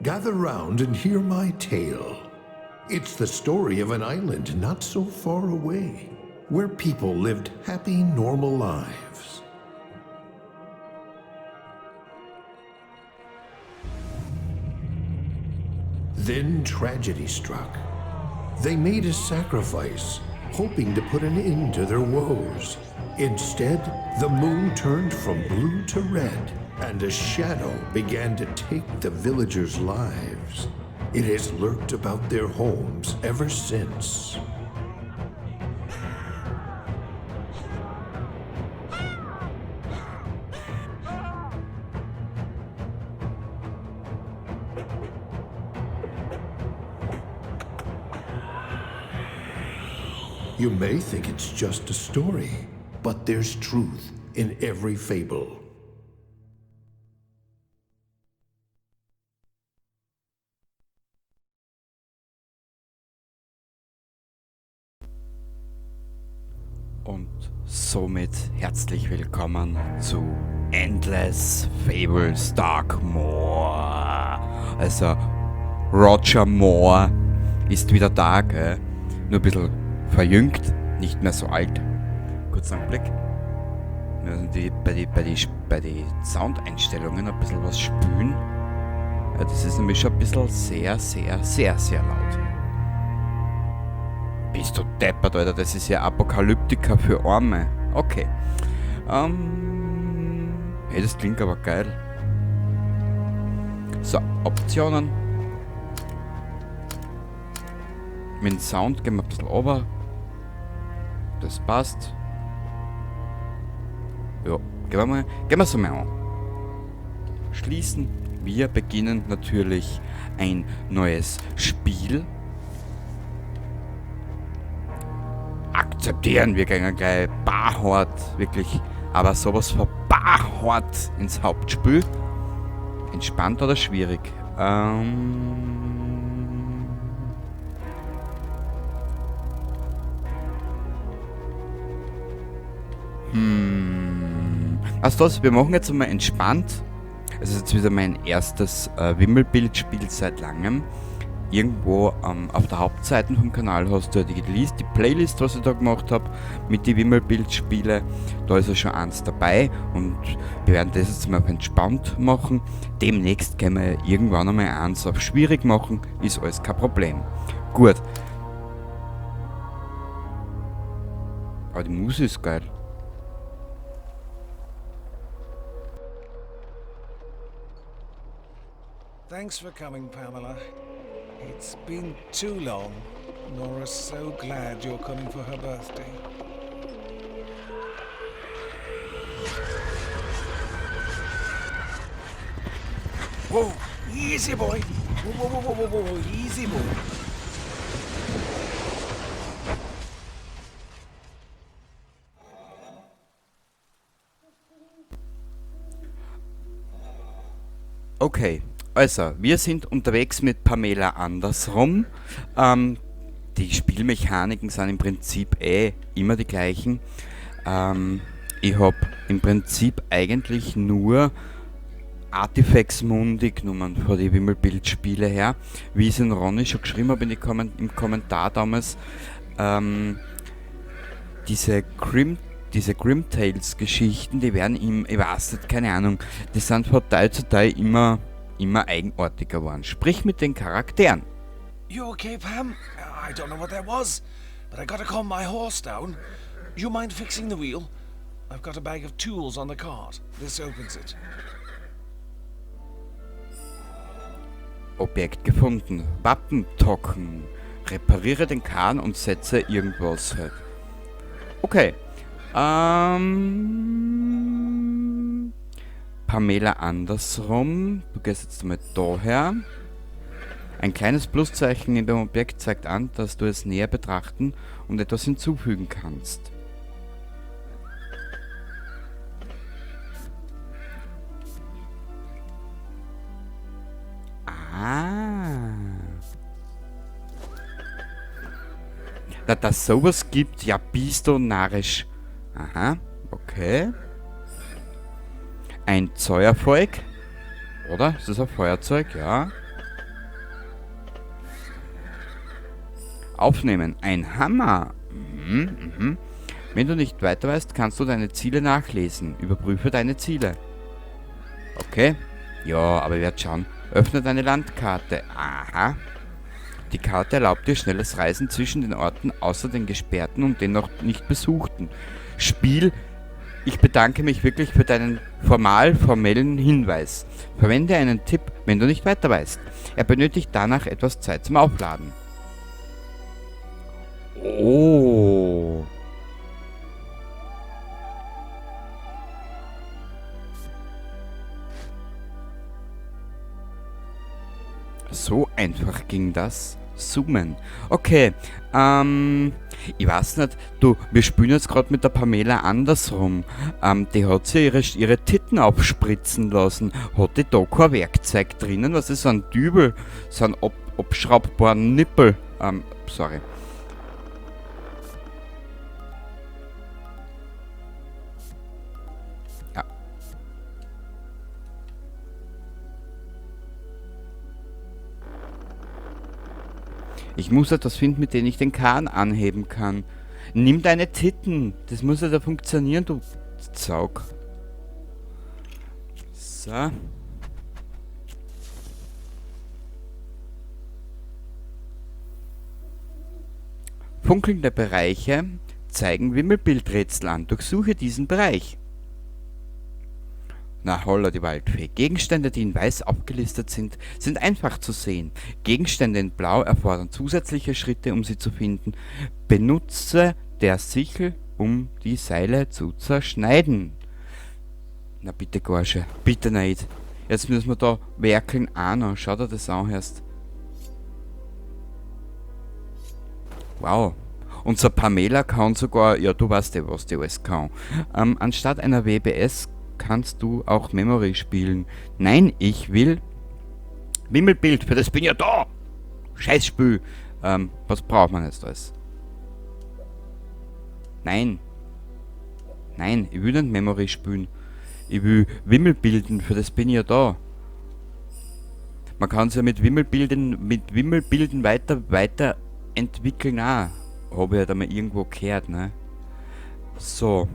Gather round and hear my tale. It's the story of an island not so far away, where people lived happy, normal lives. Then tragedy struck. They made a sacrifice, hoping to put an end to their woes. Instead, the moon turned from blue to red, and a shadow began to take the villagers' lives. It has lurked about their homes ever since. You may think it's just a story, but there's truth in every fable. Und somit herzlich willkommen zu Endless Fables Dark Moor. Also Roger Moore ist wieder da, gell? Nur ein bisschen verjüngt, nicht mehr so alt. Kurzen Blick. Wir müssen bei die Soundeinstellungen ein bisschen was spülen. Ja, das ist nämlich schon ein bisschen sehr laut. Bist du deppert, Alter? Das ist ja Apokalyptika für Arme. Okay. Hey, das klingt aber geil. So, Optionen. Mit dem Sound gehen wir ein bisschen runter. Das passt. Ja, gehen wir so mal an. Schließen. Wir beginnen natürlich ein neues Spiel. Akzeptieren, wir gehen gleich barhart, wirklich, aber sowas von barhart ins Hauptspiel. Entspannt oder schwierig? Was das? Wir machen jetzt einmal entspannt. Es ist jetzt wieder mein erstes Wimmelbildspiel seit langem. Irgendwo auf der Hauptseite vom Kanal hast du ja die Playlist, was ich da gemacht habe, mit den Wimmelbildspiele. Da ist ja schon eins dabei und wir werden das jetzt mal auf entspannt machen. Demnächst können wir irgendwann einmal eins auf schwierig machen, ist alles kein Problem. Gut. Aber die Musik ist geil. Thanks for coming, Pamela. It's been too long. Nora's so glad you're coming for her birthday. Whoa! Easy, boy! Whoa, easy, boy! Okay. Also, wir sind unterwegs mit Pamela Andersrum. Die Spielmechaniken sind im Prinzip immer die gleichen. Ich habe im Prinzip eigentlich nur Artifacts Mundi genommen von den Wimmelbildspiele her. Wie ich es in Ronny schon geschrieben habe im Kommentar damals, diese Grimtales-Geschichten, die werden ich weiß nicht, keine Ahnung, die sind von Teil zu Teil immer eigenartiger geworden. Sprich mit den Charakteren. You okay, Pam? I don't know what that was, but I gotta calm my horse down. You mind fixing the wheel? I've got a bag of tools on the cart. This opens it. Objekt gefunden. Wappentocken. Repariere den Kahn und setze irgendwas halt. Okay. Pamela Andersrum. Du gehst jetzt mal daher. Ein kleines Pluszeichen in dem Objekt zeigt an, dass du es näher betrachten und etwas hinzufügen kannst. Dass das sowas gibt, ja, bist du narrisch. Aha, okay. Ein Feuerzeug. Oder? Ist das ein Feuerzeug? Ja. Aufnehmen. Ein Hammer. Wenn du nicht weiter weißt, kannst du deine Ziele nachlesen. Überprüfe deine Ziele. Okay. Ja, aber ich werde schauen. Öffne deine Landkarte. Aha. Die Karte erlaubt dir schnelles Reisen zwischen den Orten, außer den gesperrten und den noch nicht besuchten. Spiel, ich bedanke mich wirklich für deinen formellen Hinweis. Verwende einen Tipp, wenn du nicht weiter weißt. Er benötigt danach etwas Zeit zum Aufladen. Oh. So einfach ging das. Zoomen. Okay, ich weiß nicht, du, wir spielen jetzt gerade mit der Pamela andersrum. Die hat sie ihre Titten aufspritzen lassen. Hat die da kein Werkzeug drinnen? Was ist so ein Dübel? So ein abschraubbaren Nippel? Sorry. Ja. Ich muss etwas finden, mit dem ich den Kahn anheben kann. Nimm deine Titten. Das muss ja da funktionieren, du Zaug. So. Funkelnde Bereiche zeigen Wimmelbildrätsel an. Durchsuche diesen Bereich. Na holla die Waldfee. Gegenstände, die in weiß aufgelistet sind, sind einfach zu sehen. Gegenstände in blau erfordern zusätzliche Schritte, um sie zu finden. Benutze der Sichel, um die Seile zu zerschneiden. Na bitte, Gorsche. Bitte nicht. Jetzt müssen wir da werkeln auch noch. Schau dir das an erst. Wow. Unser Pamela kann sogar, ja du weißt ja, was die alles kann. Anstatt einer WBS kannst du auch Memory spielen. Nein, ich will Wimmelbild, für das bin ja da. Scheißspiel. Was braucht man jetzt alles? Nein. Nein, ich will nicht Memory spielen. Ich will Wimmelbilden, für das bin ich ja da. Man kann es ja mit Wimmelbilden weiterentwickeln auch. Habe ich ja da mal irgendwo gehört, ne? So.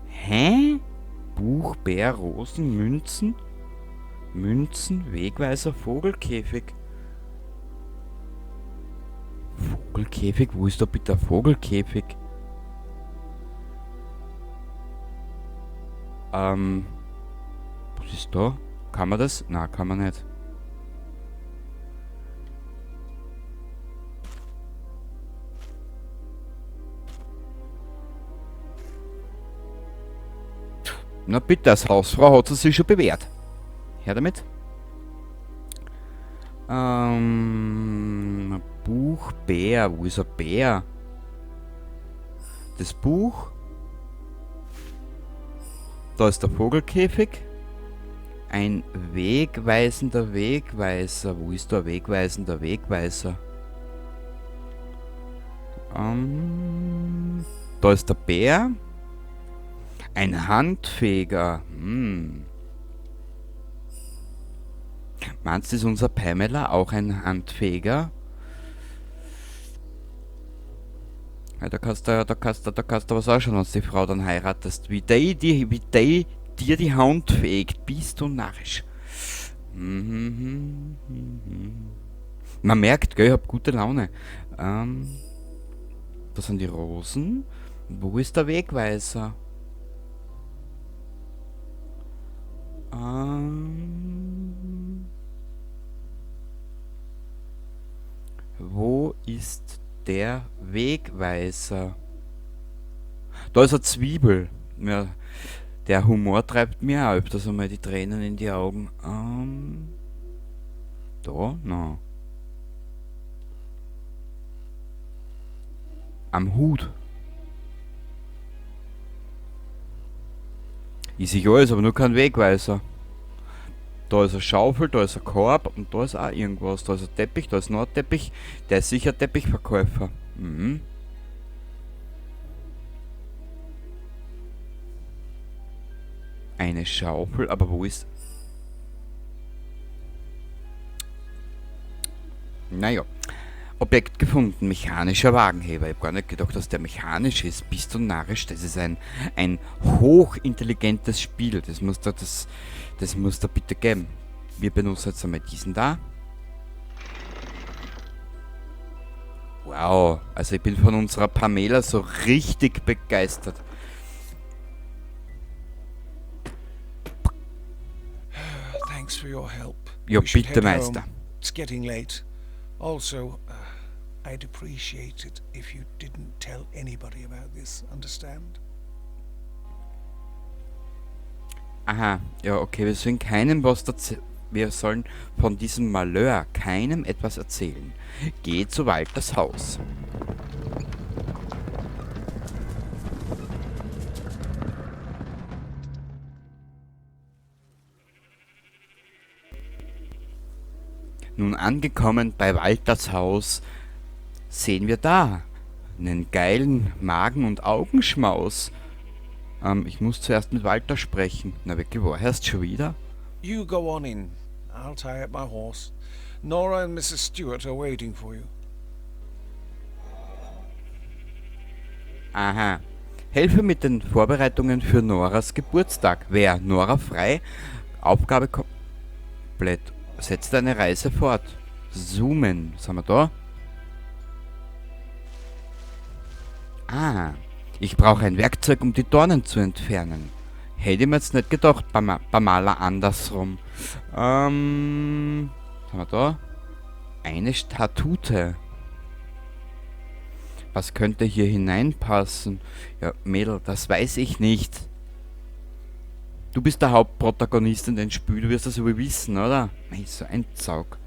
Hä? Buch, Bär, Rosen, Münzen? Münzen, Wegweiser, Vogelkäfig. Vogelkäfig? Wo ist da bitte der Vogelkäfig? Was ist da? Kann man das? Nein, kann man nicht. Na bitte, als Hausfrau hat sie sich schon bewährt. Her damit. Buch, Bär. Wo ist ein Bär? Das Buch. Da ist der Vogelkäfig. Ein wegweisender Wegweiser. Wo ist der wegweisender Wegweiser? Da ist der Bär. Ein Handfeger. Meinst du, ist unser Pamela auch ein Handfeger? Ja, da kannst du was auch schon, wenn du die Frau dann heiratest. Wie die dir die Hand fegt. Bist du narrisch. Man merkt, gell, ich hab gute Laune. Da sind die Rosen. Wo ist der Wegweiser? Wo ist der Wegweiser? Da ist eine Zwiebel. Ja, der Humor treibt mir auch öfters einmal die Tränen in die Augen. Da? No. Am Hut. Ich sehe alles, aber nur kein Wegweiser. Da ist eine Schaufel, da ist ein Korb und da ist auch irgendwas. Da ist ein Teppich, da ist noch ein Teppich. Der ist sicher Teppichverkäufer. Eine Schaufel, aber wo ist... Naja. Objekt gefunden, mechanischer Wagenheber. Ich habe gar nicht gedacht, dass der mechanisch ist. Bist du narrisch? Das ist ein hochintelligentes Spiel. Das muss da bitte geben. Wir benutzen jetzt einmal diesen da. Wow, also ich bin von unserer Pamela so richtig begeistert. Thanks for your help. Ja, We should bitte, head Meister. home. It's getting late. Also, I'd appreciate it if you didn't tell anybody about this, understand? Aha, ja, okay, wir sollen keinem was erzählen. Wir sollen von diesem Malheur keinem etwas erzählen. Geh zu Walters Haus. Nun angekommen bei Walters Haus, sehen wir da einen geilen Magen- und Augenschmaus. Ich muss zuerst mit Walter sprechen. Na, wirklich, wo erst schon wieder? You go on in. I'll tie up my horse. Nora and Mrs. Stewart are waiting for you. Aha. Helfe mit den Vorbereitungen für Noras Geburtstag. Wer? Nora frei? Aufgabe komplett. Setze deine Reise fort. Zoomen. Was haben wir da? Ah. Ich brauche ein Werkzeug, um die Dornen zu entfernen. Hätte ich mir jetzt nicht gedacht, Pamela andersrum. Was haben wir da? Eine Statute. Was könnte hier hineinpassen? Ja, Mädel, das weiß ich nicht. Du bist der Hauptprotagonist in dem Spiel, du wirst das wohl wissen, oder? Mei, so ein Zaug.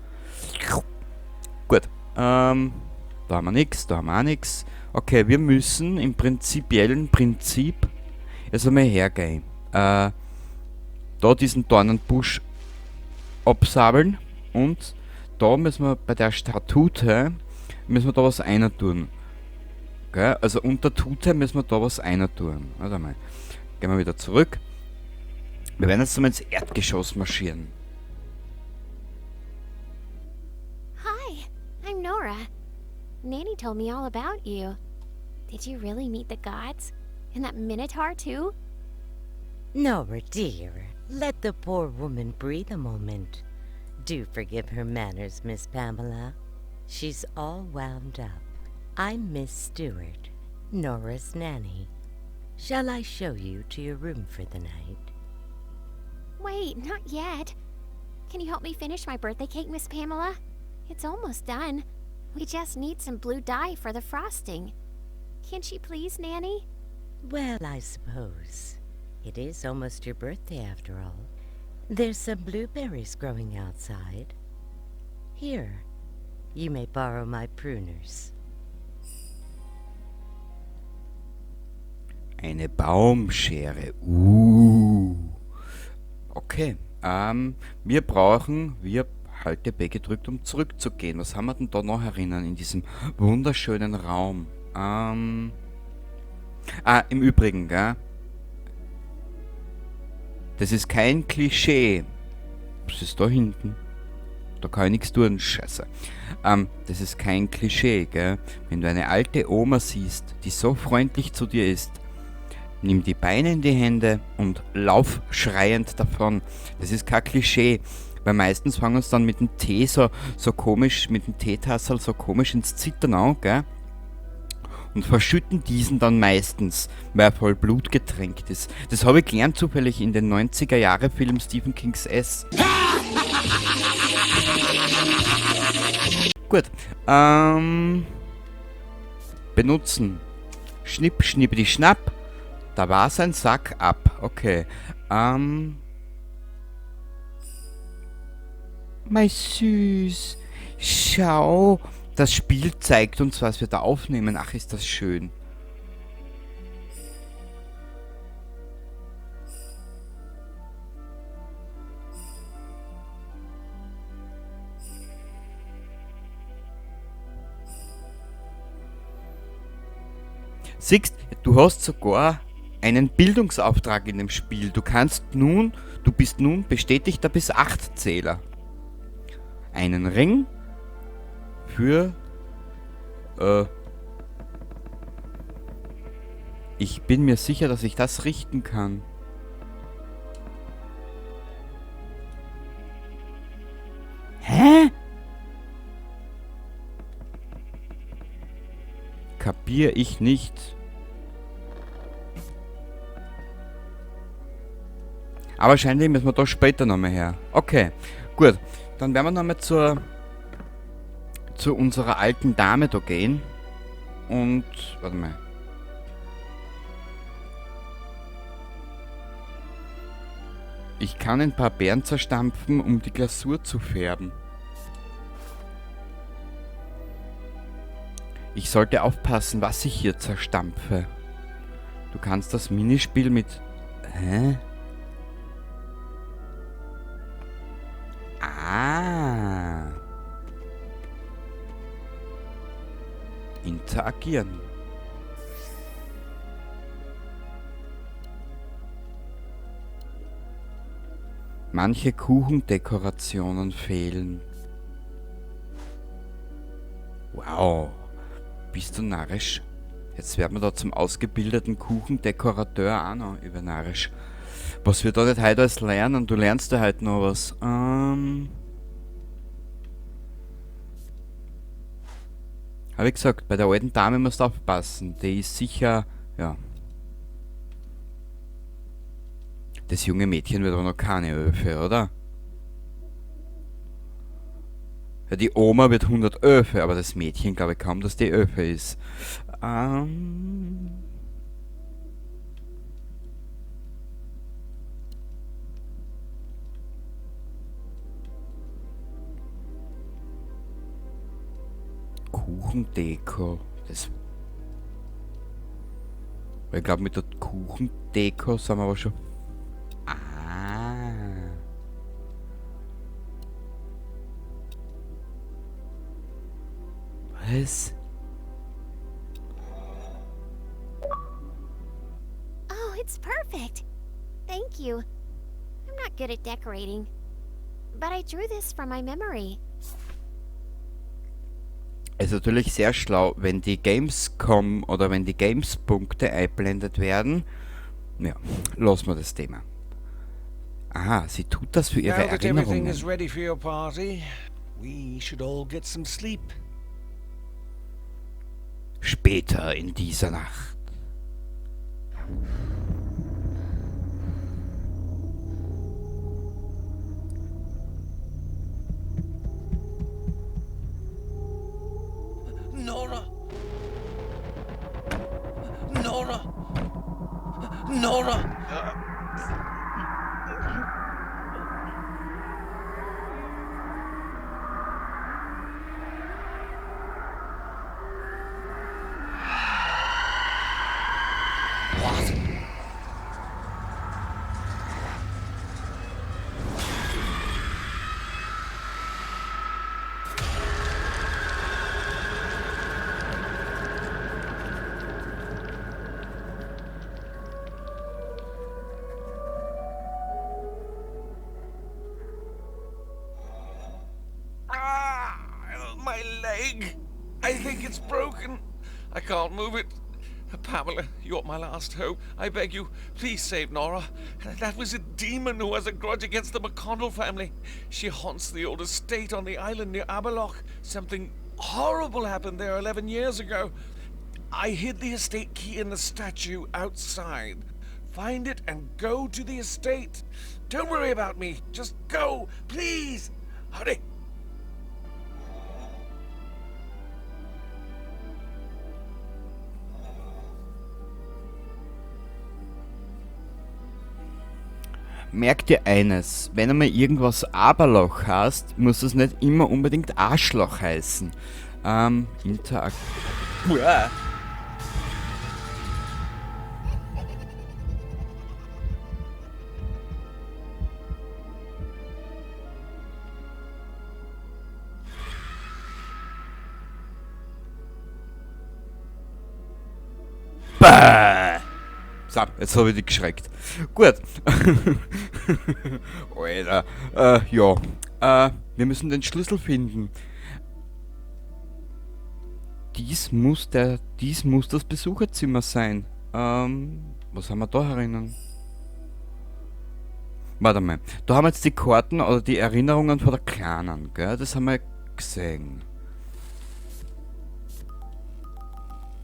Gut, da haben wir nichts, da haben wir auch nichts. Okay, wir müssen im prinzipiellen Prinzip jetzt einmal hergehen. Da diesen Dornenbusch absabeln und da müssen wir bei der Statute müssen wir da was reintun. Okay? Also unter Tute müssen wir da was reintun. Warte mal. Gehen wir wieder zurück. Wir werden jetzt einmal ins Erdgeschoss marschieren. Hi, I'm Nora. Nanny told me all about you. Did you really meet the gods? And that Minotaur too? Nora, dear, let the poor woman breathe a moment. Do forgive her manners, Miss Pamela. She's all wound up. I'm Miss Stewart, Nora's nanny. Shall I show you to your room for the night? Wait, not yet. Can you help me finish my birthday cake, Miss Pamela? It's almost done. We just need some blue dye for the frosting. Can't you please, Nanny? Well, I suppose. It is almost your birthday after all. There's some blueberries growing outside. Here, you may borrow my pruners. Eine Baumschere. Okay. Wir halte B gedrückt, um zurückzugehen. Was haben wir denn da noch herinnen in diesem wunderschönen Raum? Im Übrigen, gell? Das ist kein Klischee. Was ist da hinten? Da kann ich nichts tun, scheiße. Das ist kein Klischee, gell? Wenn du eine alte Oma siehst, die so freundlich zu dir ist, nimm die Beine in die Hände und lauf schreiend davon. Das ist kein Klischee, weil meistens fangen uns dann mit dem Tee so komisch, mit dem Teetassel so komisch ins Zittern an, gell? Und verschütten diesen dann meistens, weil er voll Blut getränkt ist. Das habe ich gelernt zufällig in den 90er-Jahre-Film Stephen Kings S. Gut, benutzen. Schnipp, schnippidi, schnapp. Da war sein Sack ab. Okay. Mein Süß. Schau. Das Spiel zeigt uns, was wir da aufnehmen. Ach, ist das schön. Siehst, du hast sogar einen Bildungsauftrag in dem Spiel. Du bist nun bestätigter bis 8 Zähler. Einen Ring für... Ich bin mir sicher, dass ich das richten kann. Hä? Kapier ich nicht. Aber wahrscheinlich müssen wir da später nochmal her. Okay, gut. Dann werden wir nochmal zu unserer alten Dame da gehen. Und... Warte mal. Ich kann ein paar Beeren zerstampfen, um die Glasur zu färben. Ich sollte aufpassen, was ich hier zerstampfe. Du kannst das Minispiel mit... Hä? Ah. Interagieren. Manche Kuchendekorationen fehlen. Wow. Bist du narrisch? Jetzt werden wir da zum ausgebildeten Kuchendekorateur auch noch über narrisch. Was wir da nicht heute alles lernen? Du lernst ja heute noch was. Habe ich gesagt, bei der alten Dame musst du aufpassen. Die ist sicher, ja. Das junge Mädchen wird aber noch keine Öfe, oder? Ja, die Oma wird 100 Öfe, aber das Mädchen glaube ich kaum, dass die Öfe ist. Kuchendeko. Das... Ich glaube, mit der Kuchendeko sind wir aber schon... Was? Oh, it's perfect. Thank you. I'm not good at decorating, but I drew this from my memory. Es ist natürlich sehr schlau, wenn die Gamescom oder wenn die Games-Punkte einblendet werden. Ja, lassen wir das Thema. Aha, sie tut das für ihre Now that everything Erinnerungen. is ready for your party, we should all get some sleep. Später in dieser Nacht. Nora! Nora! Nora! What? My leg! I think it's broken. I can't move it. Pamela, you're my last hope. I beg you, please save Nora. That was a demon who has a grudge against the McConnell family. She haunts the old estate on the island near Aberloch. Something horrible happened there 11 years ago. I hid the estate key in the statue outside. Find it and go to the estate. Don't worry about me. Just go, please. Hurry. Merk dir eines, wenn einmal irgendwas Aberloch heißt, muss es nicht immer unbedingt Arschloch heißen. Interakt... Uah. Bah! So, jetzt habe ich dich geschreckt. Gut. Alter. Ja. Wir müssen den Schlüssel finden. Dies muss das Besucherzimmer sein. Was haben wir da herinnen? Warte mal. Da haben wir jetzt die Karten oder die Erinnerungen von der Kleinen, gell? Das haben wir gesehen.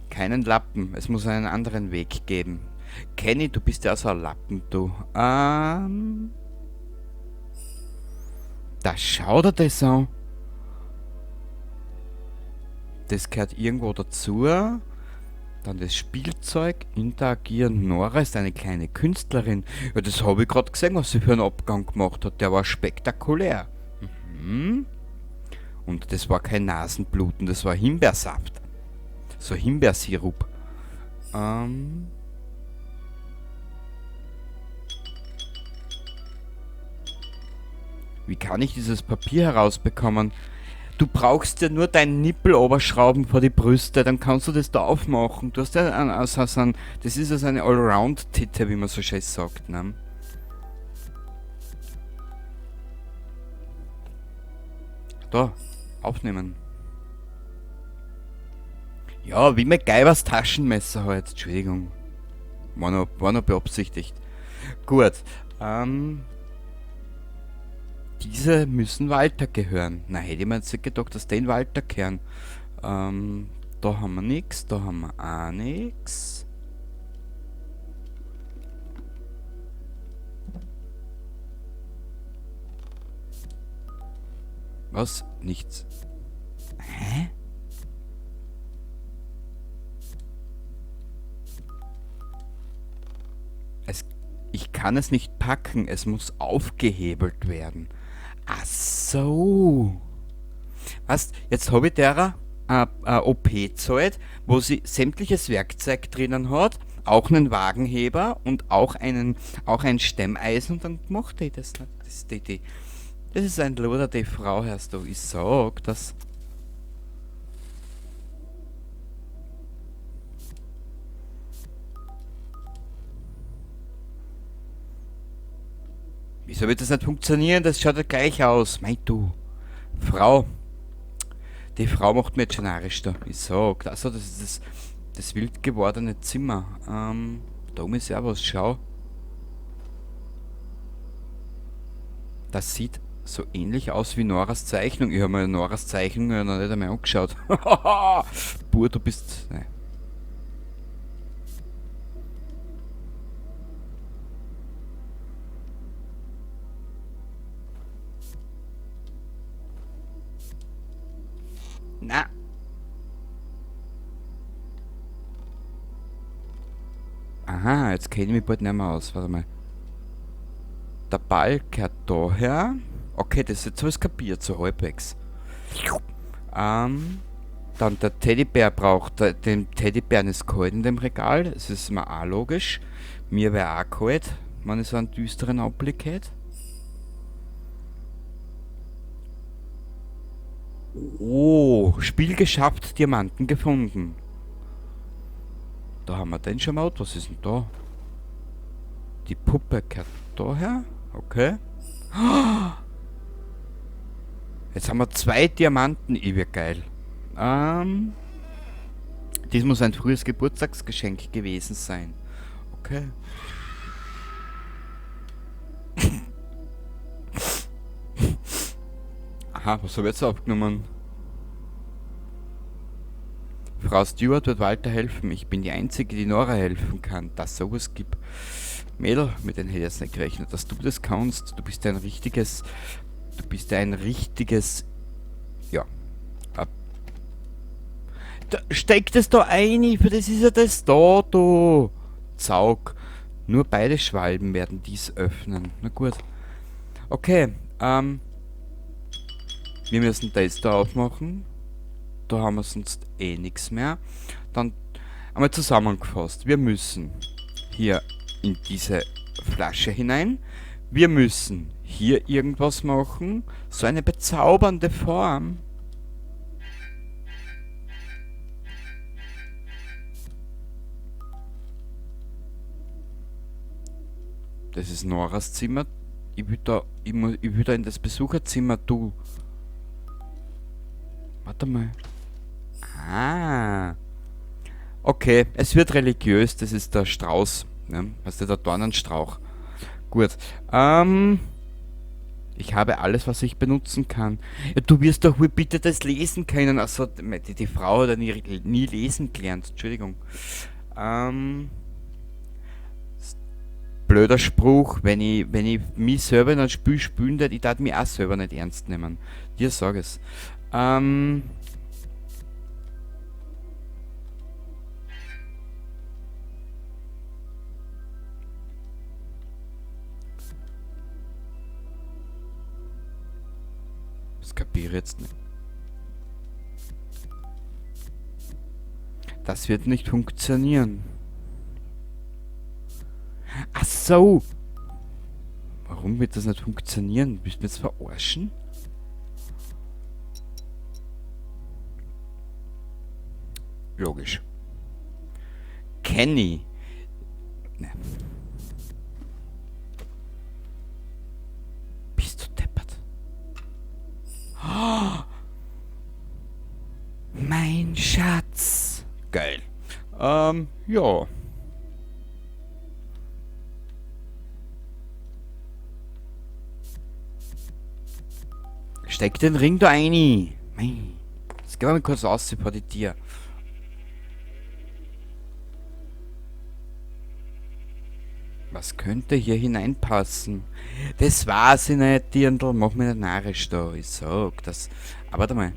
Keinen Lappen. Es muss einen anderen Weg geben. Kenny, du bist ja so ein Lappen, du. Da schau dir das an. Das gehört irgendwo dazu. Dann das Spielzeug, interagieren. Nora ist eine kleine Künstlerin. Ja, das habe ich gerade gesehen, was sie für einen Abgang gemacht hat. Der war spektakulär. Mhm. Und das war kein Nasenbluten, das war Himbeersaft. So Himbeersirup. Wie kann ich dieses Papier herausbekommen? Du brauchst ja nur deinen Nippel oberschrauben vor die Brüste, dann kannst du das da aufmachen. Du hast ja das ist ja so eine Allround-Titte, wie man so schön sagt, ne? Da, aufnehmen. Ja, wie MacGyvers Taschenmesser halt, Entschuldigung. War noch beabsichtigt. Gut, diese müssen Walter gehören. Na, hätte ich mir jetzt nicht gedacht, dass den Walter gehören. Da haben wir nichts, da haben wir auch nichts. Was? Nichts. Hä? Ich kann es nicht packen, es muss aufgehebelt werden. Ach so. Was? Jetzt habe ich derer OP gezahlt, wo sie sämtliches Werkzeug drinnen hat, auch einen Wagenheber und auch ein Stemmeisen und dann macht die das nicht. Das ist ein Loder, die Frau, hörst du. Ich sag das. Wieso wird das nicht funktionieren? Das schaut ja gleich aus. Mei du. Frau. Die Frau macht mir jetzt schon narrisch da. Ich sag, also das ist das wild gewordene Zimmer. Da oben ist ja was, schau. Das sieht so ähnlich aus wie Noras Zeichnung. Ich habe mir Noras Zeichnung ja noch nicht einmal angeschaut. Bur, du bist... Ne. Na. Aha, jetzt kenne ich mich bald nicht mehr aus. Warte mal. Der Ball gehört daher. Okay, das ist jetzt alles kapiert, so halbwegs. Dann der Teddybär braucht... Den Teddybären ist kalt in dem Regal. Das ist mir auch logisch. Mir wäre auch kalt, wenn ich so einen düsteren Anblick hätte. Oh, Spiel geschafft, Diamanten gefunden. Da haben wir den schon mal. Was ist denn da? Die Puppe gehört daher. Okay. Jetzt haben wir 2 Diamanten. Ich wär geil. Dies muss ein frühes Geburtstagsgeschenk gewesen sein. Okay. Aha, was habe ich jetzt aufgenommen? Frau Stewart wird Walter helfen. Ich bin die Einzige, die Nora helfen kann. Dass sowas gibt. Mädel, mit denen hätte ich jetzt nicht gerechnet, dass du das kannst. Du bist ein richtiges... Ja. Da, steck das da ein, für das ist ja das da, du. Zaug. Nur beide Schwalben werden dies öffnen. Na gut. Okay, wir müssen das da aufmachen. Da haben wir sonst eh nichts mehr. Dann einmal zusammengefasst. Wir müssen hier in diese Flasche hinein. Wir müssen hier irgendwas machen. So eine bezaubernde Form. Das ist Noras Zimmer. Ich will da in das Besucherzimmer, du. Warte mal. Ah. Okay, es wird religiös, das ist der Strauß. Ne? Weißt du, der Dornenstrauch. Gut. Ich habe alles, was ich benutzen kann. Ja, du wirst doch wohl bitte das lesen können. Also, die Frau hat ja nie lesen gelernt. Entschuldigung. Blöder Spruch, wenn ich mich selber in ein Spiel spielen würde, ich darf mich auch selber nicht ernst nehmen. Dir sag es. Das kapiere ich jetzt nicht. Das wird nicht funktionieren. Ach so. Warum wird das nicht funktionieren? Willst du mich jetzt verarschen? Logisch. Kenny. Ne. Bist du deppert? Oh, mein Schatz. Geil. Ja. Steck den Ring da rein. Mei. Jetzt gehen wir mal kurz aus, vor die Tier. Was könnte hier hineinpassen? Das weiß ich nicht, Dirndl. Mach mir nicht narrisch da. Ich sag das. Aber warte mal.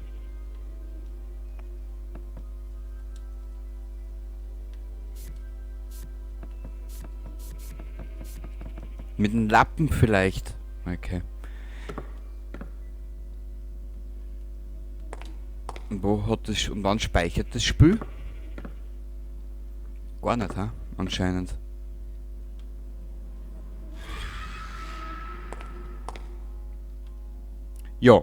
Mit dem Lappen vielleicht. Okay. Und wo hat das und wann speichert das Spiel? Gar nicht, ha? Anscheinend. Ja.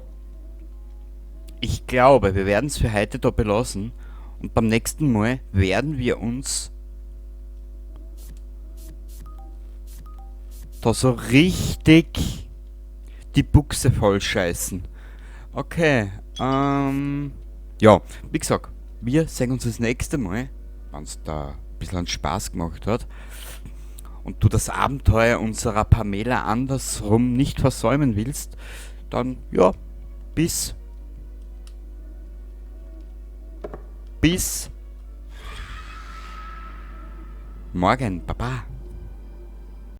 Ich glaube, wir werden es für heute da belassen. Und beim nächsten Mal werden wir uns da so richtig die Buchse voll scheißen. Okay, ja, wie gesagt, wir sehen uns das nächste Mal, wenn es da ein bisschen Spaß gemacht hat und du das Abenteuer unserer Pamela andersrum nicht versäumen willst, dann ja, bis morgen, Baba.